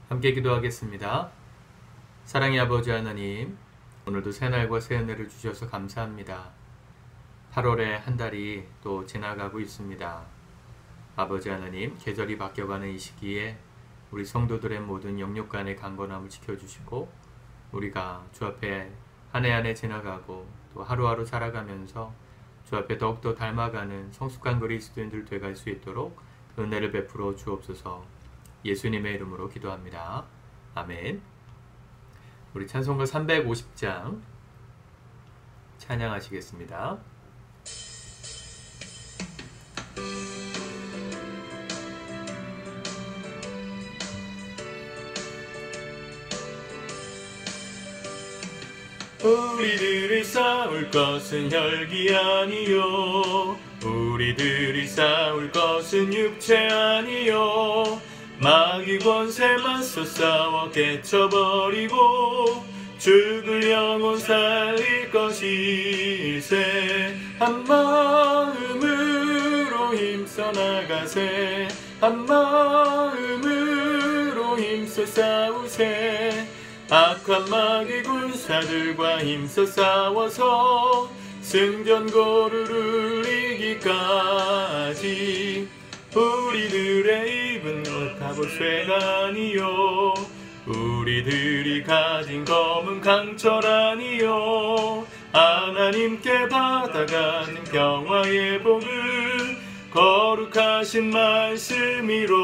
함께 기도하겠습니다. 사랑의 아버지 하나님, 오늘도 새날과 새 은혜를 주셔서 감사합니다. 8월의 한 달이 또 지나가고 있습니다. 아버지 하나님, 계절이 바뀌어가는 이 시기에 우리 성도들의 모든 영육 간의 강건함을 지켜주시고, 우리가 주 앞에 한 해 한 해 지나가고 또 하루하루 살아가면서 주 앞에 더욱더 닮아가는 성숙한 그리스도인들 되갈 수 있도록 은혜를 베풀어 주옵소서. 예수님의 이름으로 기도합니다. 아멘. 우리 찬송가 350장 찬양하시겠습니다. 우리들이 싸울 것은 혈기 아니요, 우리들이 싸울 것은 육체 아니요, 마귀 권세 맞서 싸워 깨쳐버리고 죽을 영혼 살릴 것이세. 한 마음으로 힘써 나가세, 한 마음으로 힘써 싸우세. 악한 마귀 군사들과 힘써 싸워서 승전고를 이기까지. 우리들의 입은 옷하고 쇠가 아니요, 우리들이 가진 검은 강철 아니요, 하나님께 받아가는 평화의 복을 거룩하신 말씀이로다.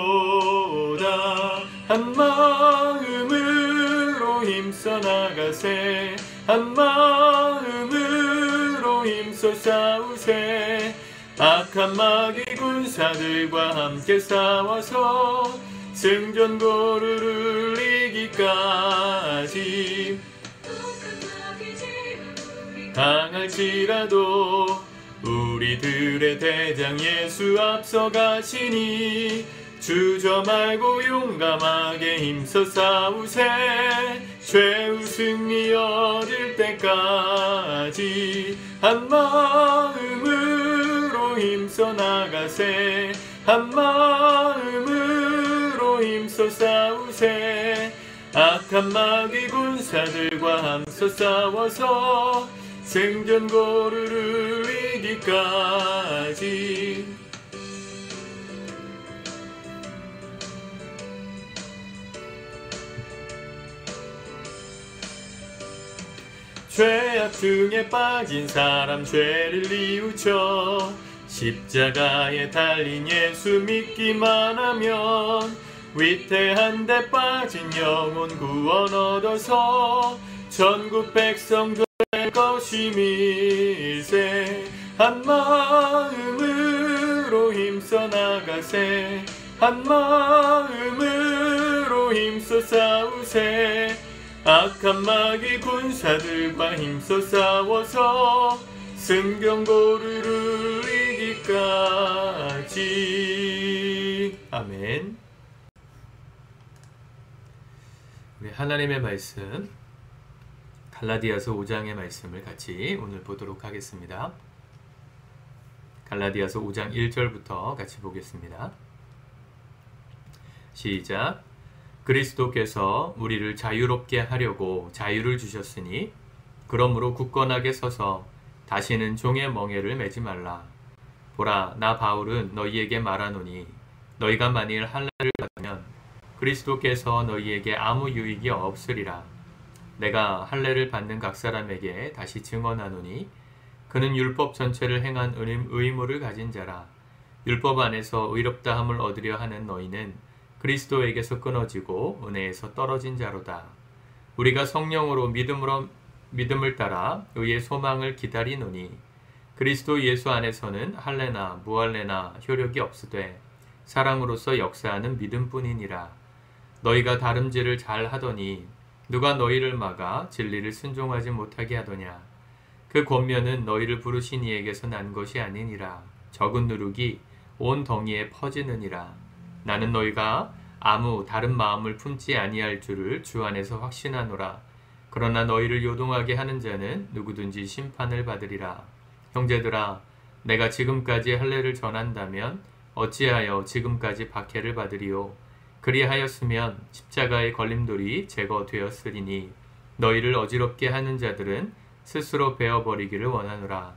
한 마음으로 힘써 나가세, 한 마음으로 힘써 싸우세. 악한 마귀 군사들과 함께 싸워서 승전고를 이기까지. 강할지라도 우리들의 대장 예수 앞서가시니 주저 말고 용감하게 힘써 싸우세. 최후 승리 얻을 때까지. 한 마음으로 힘써 나가세, 한 마음으로 힘써 싸우세. 악한 마귀 군사들과 함께 싸워서 승전고를 이기까지. 죄악 중에 빠진 사람 죄를 뉘우쳐 십자가에 달린 예수 믿기만 하면 위태한 데 빠진 영혼 구원 얻어서 전국 백성 될 것임일세. 한 마음으로 힘써 나가세, 한 마음으로 힘써 싸우세. 악한 마귀 군사들과 힘써 싸워서 승전고를 이기까지. 아멘. 우리 하나님의 말씀, 갈라디아서 5장의 말씀을 같이 오늘 보도록 하겠습니다. 갈라디아서 5장 1절부터 같이 보겠습니다. 시작. 그리스도께서 우리를 자유롭게 하려고 자유를 주셨으니 그러므로 굳건하게 서서 다시는 종의 멍에를 매지 말라. 보라, 나 바울은 너희에게 말하노니 너희가 만일 할례를 받으면 그리스도께서 너희에게 아무 유익이 없으리라. 내가 할례를 받는 각 사람에게 다시 증언하노니 그는 율법 전체를 행한 의무를 가진 자라. 율법 안에서 의롭다함을 얻으려 하는 너희는 그리스도에게서 끊어지고 은혜에서 떨어진 자로다. 우리가 성령으로 믿음을 따라 의의 소망을 기다리노니 그리스도 예수 안에서는 할례나 무할례나 효력이 없으되 사랑으로서 역사하는 믿음뿐이니라. 너희가 다름질을 잘 하더니 누가 너희를 막아 진리를 순종하지 못하게 하더냐. 그 권면은 너희를 부르신 이에게서 난 것이 아니니라. 적은 누룩이 온 덩이에 퍼지느니라. 나는 너희가 아무 다른 마음을 품지 아니할 줄을 주 안에서 확신하노라. 그러나 너희를 요동하게 하는 자는 누구든지 심판을 받으리라. 형제들아, 내가 지금까지 할례를 전한다면 어찌하여 지금까지 박해를 받으리요? 그리하였으면 십자가의 걸림돌이 제거되었으리니 너희를 어지럽게 하는 자들은 스스로 베어버리기를 원하노라.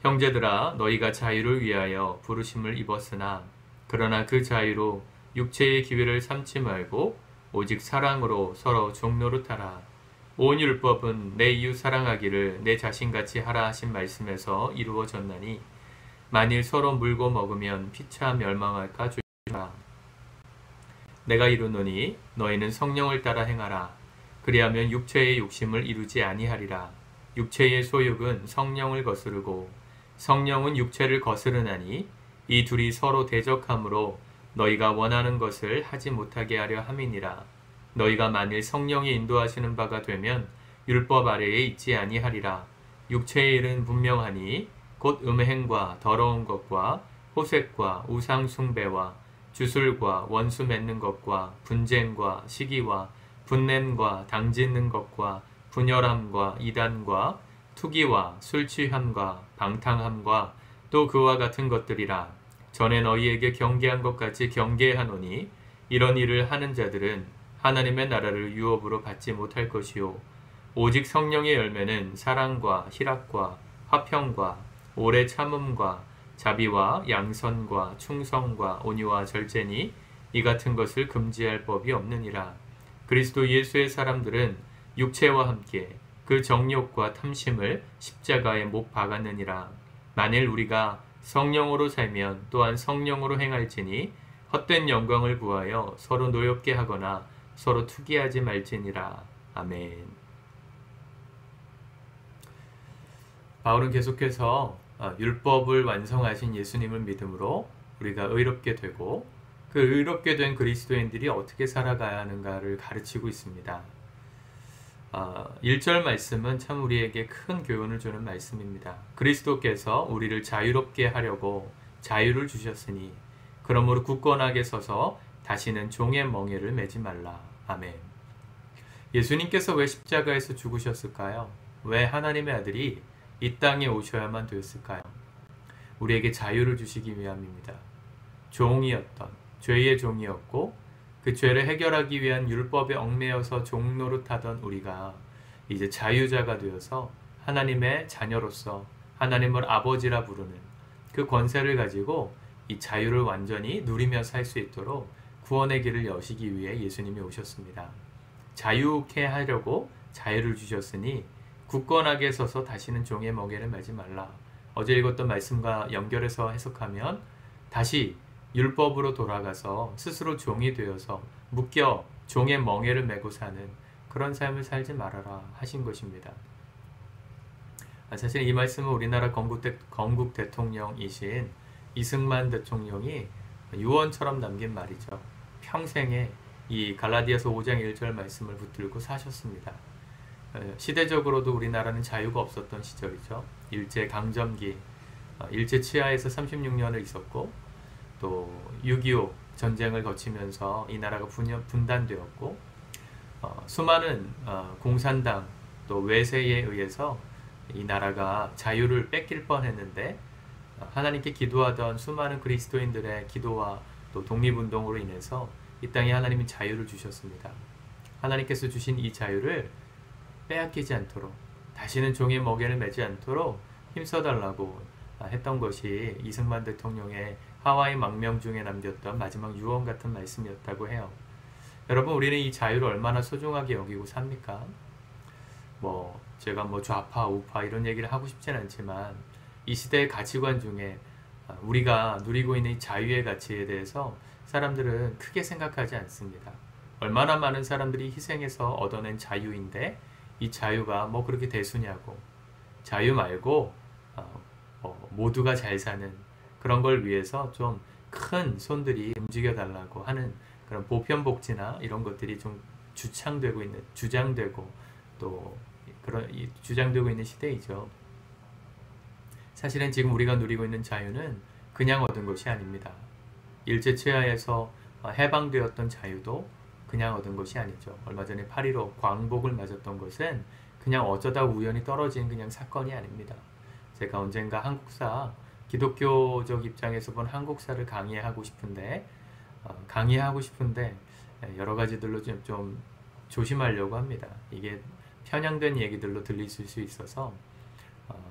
형제들아, 너희가 자유를 위하여 부르심을 입었으나 그러나 그 자유로 육체의 기회를 삼지 말고 오직 사랑으로 서로 종노릇하라. 온 율법은 내 이웃 사랑하기를 내 자신같이 하라 하신 말씀에서 이루어졌나니 만일 서로 물고 먹으면 피차 멸망할까 조심하라. 내가 이루노니 너희는 성령을 따라 행하라. 그리하면 육체의 욕심을 이루지 아니하리라. 육체의 소욕은 성령을 거스르고 성령은 육체를 거스르나니 이 둘이 서로 대적하므로 너희가 원하는 것을 하지 못하게 하려 함이니라. 너희가 만일 성령이 인도하시는 바가 되면 율법 아래에 있지 아니하리라. 육체의 일은 분명하니 곧 음행과 더러운 것과 호색과 우상 숭배와 주술과 원수 맺는 것과 분쟁과 시기와 분냄과 당짓는 것과 분열함과 이단과 투기와 술취함과 방탕함과 또 그와 같은 것들이라. 전에 너희에게 경계한 것 같이 경계하노니 이런 일을 하는 자들은 하나님의 나라를 유업으로 받지 못할 것이요 오직 성령의 열매는 사랑과 희락과 화평과 오래 참음과 자비와 양선과 충성과 온유와 절제니 이 같은 것을 금지할 법이 없느니라. 그리스도 예수의 사람들은 육체와 함께 그 정욕과 탐심을 십자가에 못 박았느니라. 만일 우리가 성령으로 살면 또한 성령으로 행할지니 헛된 영광을 구하여 서로 노엽게 하거나 서로 투기하지 말지니라. 아멘. 바울은 계속해서 율법을 완성하신 예수님을 믿음으로 우리가 의롭게 되고 그 의롭게 된 그리스도인들이 어떻게 살아가야 하는가를 가르치고 있습니다. 1절 말씀은 참 우리에게 큰 교훈을 주는 말씀입니다. 그리스도께서 우리를 자유롭게 하려고 자유를 주셨으니 그러므로 굳건하게 서서 다시는 종의 멍에를 매지 말라. 아멘. 예수님께서 왜 십자가에서 죽으셨을까요? 왜 하나님의 아들이 이 땅에 오셔야만 되었을까요? 우리에게 자유를 주시기 위함입니다. 종이었던 죄의 종이었고 그 죄를 해결하기 위한 율법에 얽매여서 종노릇하던 우리가 이제 자유자가 되어서 하나님의 자녀로서 하나님을 아버지라 부르는 그 권세를 가지고 이 자유를 완전히 누리며 살 수 있도록 구원의 길을 여시기 위해 예수님이 오셨습니다. 자유케 하려고 자유를 주셨으니 굳건하게 서서 다시는 종의 멍에를 매지 말라. 어제 읽었던 말씀과 연결해서 해석하면 다시 율법으로 돌아가서 스스로 종이 되어서 묶여 종의 멍에를 메고 사는 그런 삶을 살지 말아라 하신 것입니다. 사실 이 말씀은 우리나라 건국 대통령이신 이승만 대통령이 유언처럼 남긴 말이죠. 평생에 이 갈라디아서 5장 1절 말씀을 붙들고 사셨습니다. 시대적으로도 우리나라는 자유가 없었던 시절이죠. 일제강점기, 일제치하에서 36년을 있었고 또 6.25 전쟁을 거치면서 이 나라가 분단되었고 수많은 공산당 또 외세에 의해서 이 나라가 자유를 뺏길 뻔했는데 하나님께 기도하던 수많은 그리스도인들의 기도와 또 독립운동으로 인해서 이 땅에 하나님이 자유를 주셨습니다. 하나님께서 주신 이 자유를 빼앗기지 않도록 다시는 종의 멍에를 매지 않도록 힘써달라고 했던 것이 이승만 대통령의 하와이 망명 중에 남겼던 마지막 유언 같은 말씀이었다고 해요. 여러분, 우리는 이 자유를 얼마나 소중하게 여기고 삽니까? 제가 좌파 우파 이런 얘기를 하고 싶진 않지만 이 시대의 가치관 중에 우리가 누리고 있는 이 자유의 가치에 대해서 사람들은 크게 생각하지 않습니다. 얼마나 많은 사람들이 희생해서 얻어낸 자유인데 이 자유가 그렇게 대수냐고. 자유 말고 모두가 잘 사는 그런 걸 위해서 좀 큰 손들이 움직여 달라고 하는 그런 보편복지나 이런 것들이 좀 주장되고 또 주장되고 있는 시대이죠. 사실은 지금 우리가 누리고 있는 자유는 그냥 얻은 것이 아닙니다. 일제치하에서 해방되었던 자유도 그냥 얻은 것이 아니죠. 얼마 전에 8.15 광복을 맞았던 것은 그냥 어쩌다 우연히 떨어진 그냥 사건이 아닙니다. 제가 언젠가 한국사, 기독교적 입장에서 본 한국사를 강의하고 싶은데 강의하고 싶은데 여러 가지들로 좀 조심하려고 합니다. 이게 편향된 얘기들로 들릴 수 있어서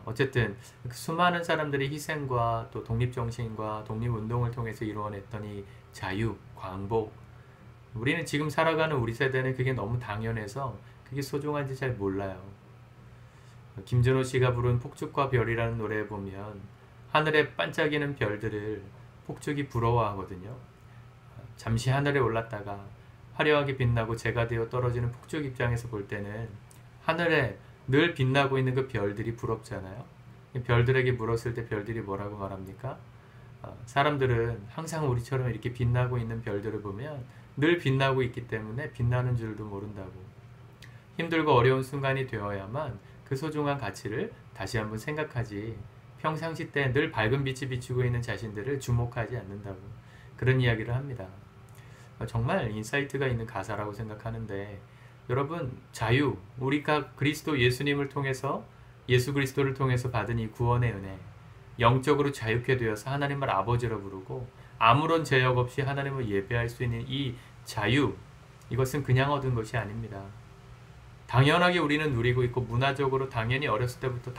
어쨌든 수많은 사람들이 희생과 또 독립정신과 독립운동을 통해서 이루어냈던 이 자유, 광복, 우리는 지금 살아가는 우리 세대는 그게 너무 당연해서 그게 소중한지 잘 몰라요. 김준호 씨가 부른 폭죽과 별이라는 노래에 보면 하늘에 반짝이는 별들을 폭죽이 부러워하거든요. 잠시 하늘에 올랐다가 화려하게 빛나고 재가 되어 떨어지는 폭죽 입장에서 볼 때는 하늘에 늘 빛나고 있는 그 별들이 부럽잖아요. 별들에게 물었을 때 별들이 뭐라고 말합니까? 사람들은 항상 우리처럼 이렇게 빛나고 있는 별들을 보면 늘 빛나고 있기 때문에 빛나는 줄도 모른다고. 힘들고 어려운 순간이 되어야만 그 소중한 가치를 다시 한번 생각하지, 평상시 때 늘 밝은 빛이 비추고 있는 자신들을 주목하지 않는다고 그런 이야기를 합니다. 정말 인사이트가 있는 가사라고 생각하는데, 여러분, 자유, 우리가 그리스도 예수님을 통해서, 예수 그리스도를 통해서 받은 이 구원의 은혜, 영적으로 자유케 되어서 하나님을 아버지로 부르고 아무런 제약 없이 하나님을 예배할 수 있는 이 자유, 이것은 그냥 얻은 것이 아닙니다. 당연하게 우리는 누리고 있고 문화적으로 당연히 어렸을 때부터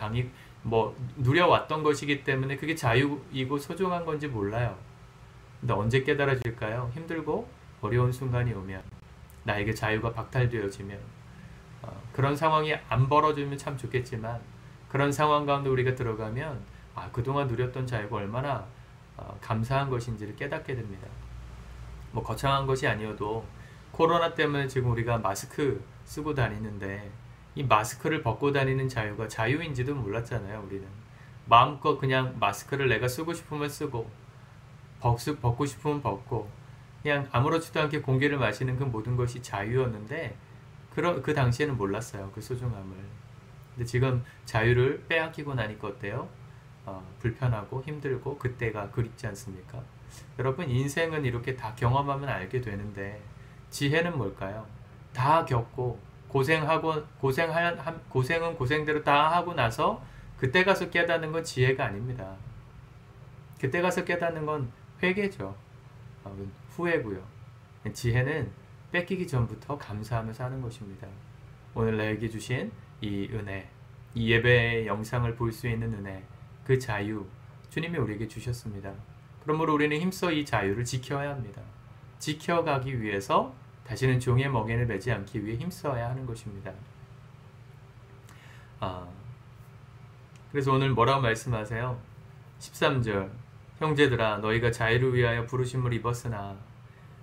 누려왔던 것이기 때문에 그게 자유이고 소중한 건지 몰라요. 근데 언제 깨달아질까요? 힘들고 어려운 순간이 오면, 나에게 자유가 박탈되어지면, 그런 상황이 안 벌어지면 참 좋겠지만 그런 상황 가운데 우리가 들어가면 그동안 누렸던 자유가 얼마나 감사한 것인지를 깨닫게 됩니다. 거창한 것이 아니어도 코로나 때문에 지금 우리가 마스크 쓰고 다니는데 이 마스크를 벗고 다니는 자유가 자유인지도 몰랐잖아요. 우리는 마음껏 그냥 마스크를 내가 쓰고 싶으면 쓰고 벗고 싶으면 벗고 그냥 아무렇지도 않게 공기를 마시는 그 모든 것이 자유였는데 그 당시에는 몰랐어요. 그 소중함을. 근데 지금 자유를 빼앗기고 나니까 어때요? 불편하고 힘들고 그때가 그립지 않습니까? 여러분, 인생은 이렇게 다 경험하면 알게 되는데 지혜는 뭘까요? 다 겪고 고생은 고생대로 다 하고 나서 그때 가서 깨닫는 건 지혜가 아닙니다. 그때 가서 깨닫는 건 회개죠. 후회고요. 지혜는 뺏기기 전부터 감사하면서 하는 것입니다. 오늘 나에게 주신 이 은혜, 이 예배의 영상을 볼 수 있는 은혜, 그 자유, 주님이 우리에게 주셨습니다. 그러므로 우리는 힘써 이 자유를 지켜야 합니다. 지켜가기 위해서 다시는 종의 멍에를 매지 않기 위해 힘써야 하는 것입니다. 그래서 오늘 뭐라고 말씀하세요? 13절, 형제들아 너희가 자유를 위하여 부르심을 입었으나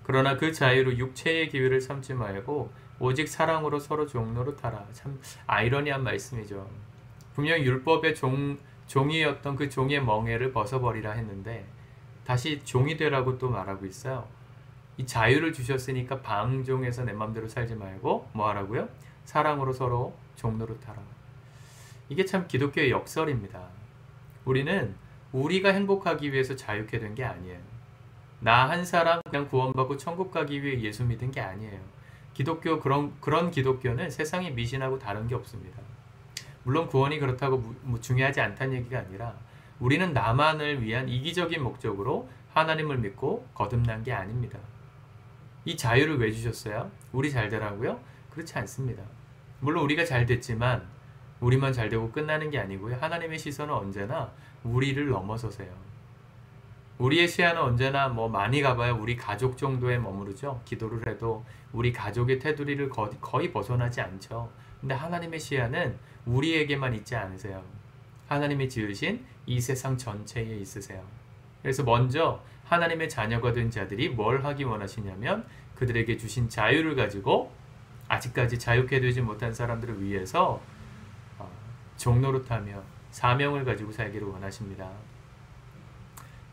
그러나 그 자유로 육체의 기회를 삼지 말고 오직 사랑으로 서로 종노릇하라. 참 아이러니한 말씀이죠. 분명 율법의 종이었던 그 종의 멍에를 벗어버리라 했는데 다시 종이 되라고 또 말하고 있어요. 이 자유를 주셨으니까 방종해서 내 맘대로 살지 말고 뭐 하라고요? 사랑으로 서로 종노릇하라. 이게 참 기독교의 역설입니다. 우리는 우리가 행복하기 위해서 자유케 된 게 아니에요. 나 한 사람 그냥 구원받고 천국 가기 위해 예수 믿은 게 아니에요. 기독교, 그런 기독교는 세상의 미신하고 다른 게 없습니다. 물론 구원이 그렇다고 중요하지 않다는 얘기가 아니라 우리는 나만을 위한 이기적인 목적으로 하나님을 믿고 거듭난 게 아닙니다. 이 자유를 왜 주셨어요? 우리 잘 되라고요? 그렇지 않습니다. 물론 우리가 잘 됐지만 우리만 잘 되고 끝나는 게 아니고요. 하나님의 시선은 언제나 우리를 넘어서세요. 우리의 시야는 언제나 많이 가봐야 우리 가족 정도에 머무르죠. 기도를 해도 우리 가족의 테두리를 거의 벗어나지 않죠. 근데 하나님의 시야는 우리에게만 있지 않으세요. 하나님이 지으신 이 세상 전체에 있으세요. 그래서 먼저 하나님의 자녀가 된 자들이 뭘 하기 원하시냐면 그들에게 주신 자유를 가지고 아직까지 자유케 되지 못한 사람들을 위해서 종노릇하며 사명을 가지고 살기를 원하십니다.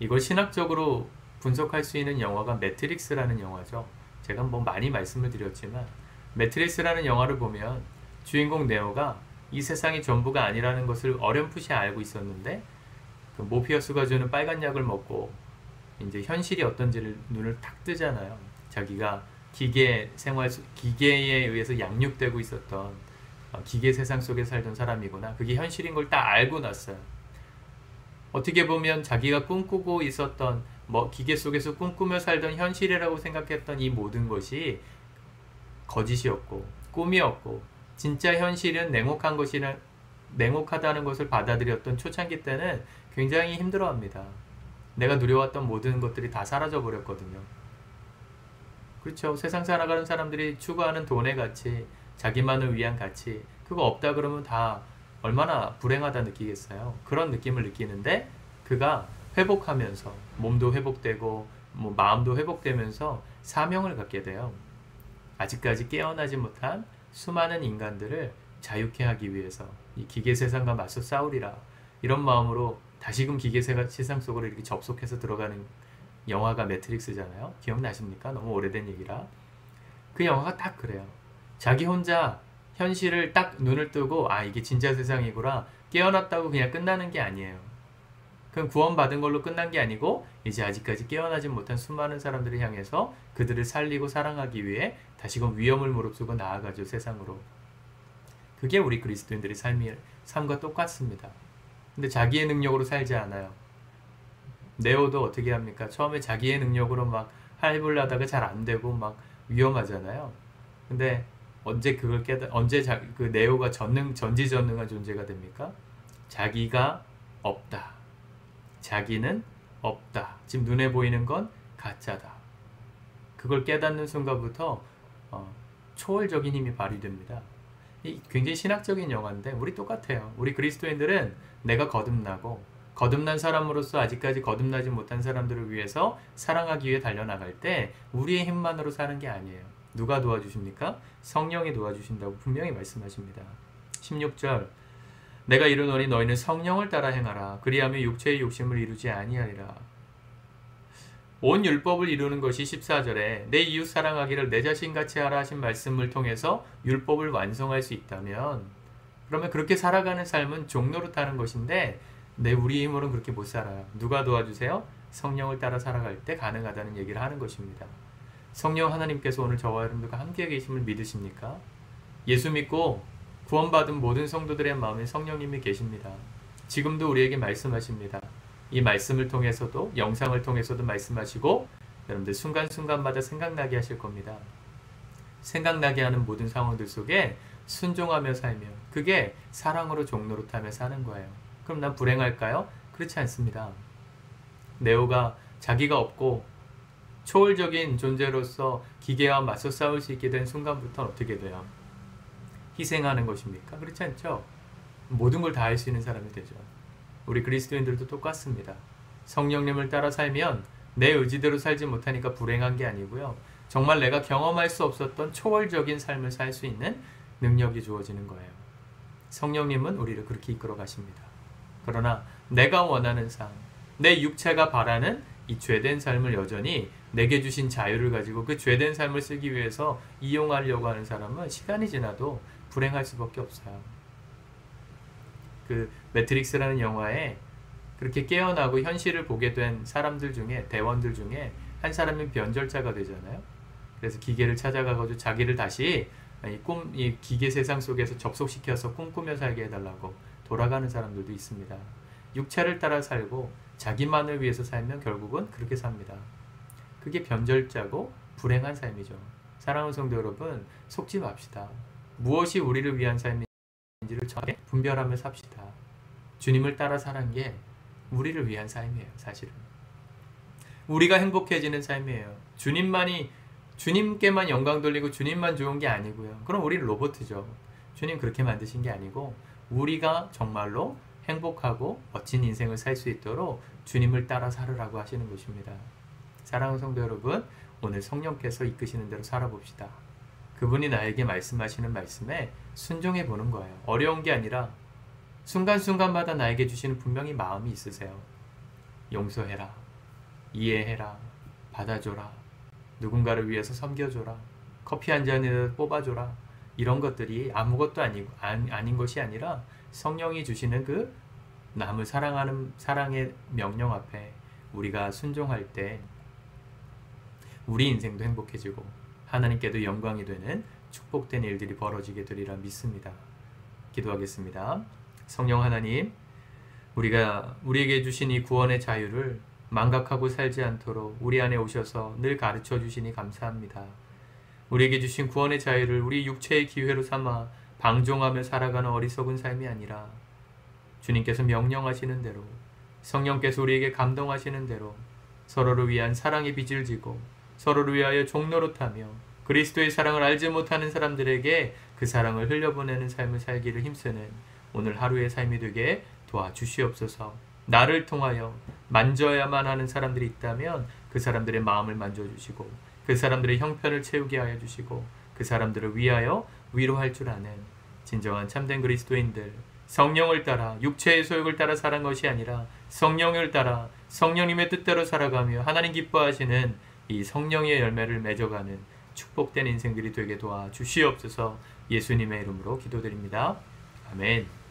이걸 신학적으로 분석할 수 있는 영화가 매트릭스라는 영화죠. 제가 많이 말씀을 드렸지만 매트릭스라는 영화를 보면 주인공 네오가 이 세상이 전부가 아니라는 것을 어렴풋이 알고 있었는데 그 모피어스가 주는 빨간 약을 먹고 이제 현실이 어떤지를 눈을 탁 뜨잖아요. 자기가 기계에 의해서 양육되고 있었던 기계 세상 속에 살던 사람이구나. 그게 현실인 걸 딱 알고 났어요. 어떻게 보면 자기가 꿈꾸고 있었던 뭐 기계 속에서 꿈꾸며 살던 현실이라고 생각했던 이 모든 것이 거짓이었고 꿈이었고 진짜 현실은 냉혹하다는 것을 받아들였던 초창기 때는 굉장히 힘들어합니다. 내가 누려왔던 모든 것들이 다 사라져 버렸거든요. 그렇죠. 세상 살아가는 사람들이 추구하는 돈의 가치, 자기만을 위한 가치, 그거 없다 그러면 다 얼마나 불행하다 느끼겠어요. 그런 느낌을 느끼는데 그가 회복하면서 몸도 회복되고 뭐 마음도 회복되면서 사명을 갖게 돼요. 아직까지 깨어나지 못한 수많은 인간들을 자유케 하기 위해서 이 기계 세상과 맞서 싸우리라, 이런 마음으로 다시금 기계 세상 속으로 이렇게 접속해서 들어가는 영화가 매트릭스잖아요. 기억나십니까? 너무 오래된 얘기라. 그 영화가 딱 그래요. 자기 혼자 현실을 딱 눈을 뜨고 아 이게 진짜 세상이구나 깨어났다고 그냥 끝나는 게 아니에요. 그럼 구원받은 걸로 끝난 게 아니고 이제 아직까지 깨어나지 못한 수많은 사람들을 향해서 그들을 살리고 사랑하기 위해 다시금 위험을 무릅쓰고 나아가죠. 세상으로. 그게 우리 그리스도인들의 삶과 똑같습니다. 근데 자기의 능력으로 살지 않아요. 네오도 어떻게 합니까? 처음에 자기의 능력으로 막 해보려다가 잘 안 되고 막 위험하잖아요. 근데 언제 그 네오가 전지전능한 존재가 됩니까? 자기가 없다. 자기는 없다. 지금 눈에 보이는 건 가짜다. 그걸 깨닫는 순간부터 초월적인 힘이 발휘됩니다. 굉장히 신학적인 영화인데 우리 똑같아요. 우리 그리스도인들은 내가 거듭난 사람으로서 아직까지 거듭나지 못한 사람들을 위해서 사랑하기 위해 달려나갈 때 우리의 힘만으로 사는 게 아니에요. 누가 도와주십니까? 성령이 도와주신다고 분명히 말씀하십니다. 16절 내가 이르노니 너희는 성령을 따라 행하라. 그리하면 육체의 욕심을 이루지 아니하리라. 온 율법을 이루는 것이 14절에 내 이웃 사랑하기를 내 자신같이 하라 하신 말씀을 통해서 율법을 완성할 수 있다면 그러면 그렇게 살아가는 삶은 종노릇하는 것인데 우리 힘으로는 그렇게 못 살아요. 누가 도와주세요? 성령을 따라 살아갈 때 가능하다는 얘기를 하는 것입니다. 성령 하나님께서 오늘 저와 여러분들과 함께 계심을 믿으십니까? 예수 믿고 구원받은 모든 성도들의 마음에 성령님이 계십니다. 지금도 우리에게 말씀하십니다. 이 말씀을 통해서도 영상을 통해서도 말씀하시고 여러분들 순간순간마다 생각나게 하실 겁니다. 생각나게 하는 모든 상황들 속에 순종하며 살며 그게 사랑으로 종노릇하며 사는 거예요. 그럼 난 불행할까요? 그렇지 않습니다. 네오가 자기가 없고 초월적인 존재로서 기계와 맞서 싸울 수 있게 된 순간부터 어떻게 돼요? 희생하는 것입니까? 그렇지 않죠? 모든 걸 다 할 수 있는 사람이 되죠. 우리 그리스도인들도 똑같습니다. 성령님을 따라 살면 내 의지대로 살지 못하니까 불행한 게 아니고요. 정말 내가 경험할 수 없었던 초월적인 삶을 살 수 있는 능력이 주어지는 거예요. 성령님은 우리를 그렇게 이끌어 가십니다. 그러나 내가 원하는 삶, 내 육체가 바라는 이 죄된 삶을 여전히 내게 주신 자유를 가지고 그 죄된 삶을 쓰기 위해서 이용하려고 하는 사람은 시간이 지나도 불행할 수밖에 없어요. 그 매트릭스라는 영화에 그렇게 깨어나고 현실을 보게 된 사람들 중에 대원들 중에 한 사람이 변절자가 되잖아요. 그래서 기계를 찾아가가지고 자기를 다시 이 기계 세상 속에서 접속시켜서 꿈꾸며 살게 해달라고 돌아가는 사람들도 있습니다. 육체를 따라 살고 자기만을 위해서 살면 결국은 그렇게 삽니다. 그게 변절자고 불행한 삶이죠. 사랑하는 성도 여러분, 속지 맙시다. 무엇이 우리를 위한 삶인지를 정확히 분별하며 삽시다. 주님을 따라 사는 게 우리를 위한 삶이에요. 사실은 우리가 행복해지는 삶이에요. 주님께만 영광 돌리고 주님만 좋은 게 아니고요. 그럼 우리는 로봇이죠. 주님 그렇게 만드신 게 아니고 우리가 정말로 행복하고 멋진 인생을 살 수 있도록 주님을 따라 살으라고 하시는 것입니다. 사랑하는 성도 여러분, 오늘 성령께서 이끄시는 대로 살아봅시다. 그분이 나에게 말씀하시는 말씀에 순종해 보는 거예요. 어려운 게 아니라 순간순간마다 나에게 주시는 분명히 마음이 있으세요. 용서해라, 이해해라, 받아줘라, 누군가를 위해서 섬겨줘라, 커피 한 잔이라도 뽑아줘라. 이런 것들이 아무것도 아닌 것이 아니라 성령이 주시는 그 남을 사랑하는 사랑의 명령 앞에 우리가 순종할 때 우리 인생도 행복해지고 하나님께도 영광이 되는 축복된 일들이 벌어지게 되리라 믿습니다. 기도하겠습니다. 성령 하나님, 우리에게 주신 이 구원의 자유를 망각하고 살지 않도록 우리 안에 오셔서 늘 가르쳐 주시니 감사합니다. 우리에게 주신 구원의 자유를 우리 육체의 기회로 삼아 방종하며 살아가는 어리석은 삶이 아니라 주님께서 명령하시는 대로, 성령께서 우리에게 감동하시는 대로 서로를 위한 사랑의 빚을 지고 서로를 위하여 종노릇하며 그리스도의 사랑을 알지 못하는 사람들에게 그 사랑을 흘려보내는 삶을 살기를 힘쓰는 오늘 하루의 삶이 되게 도와주시옵소서. 나를 통하여 만져야만 하는 사람들이 있다면 그 사람들의 마음을 만져주시고 그 사람들의 형편을 채우게 하여 주시고 그 사람들을 위하여 위로할 줄 아는 진정한 참된 그리스도인들, 성령을 따라 육체의 소욕을 따라 살아간 것이 아니라 성령을 따라 성령님의 뜻대로 살아가며 하나님 기뻐하시는 이 성령의 열매를 맺어가는 축복된 인생들이 되게 도와주시옵소서. 예수님의 이름으로 기도드립니다. 아멘.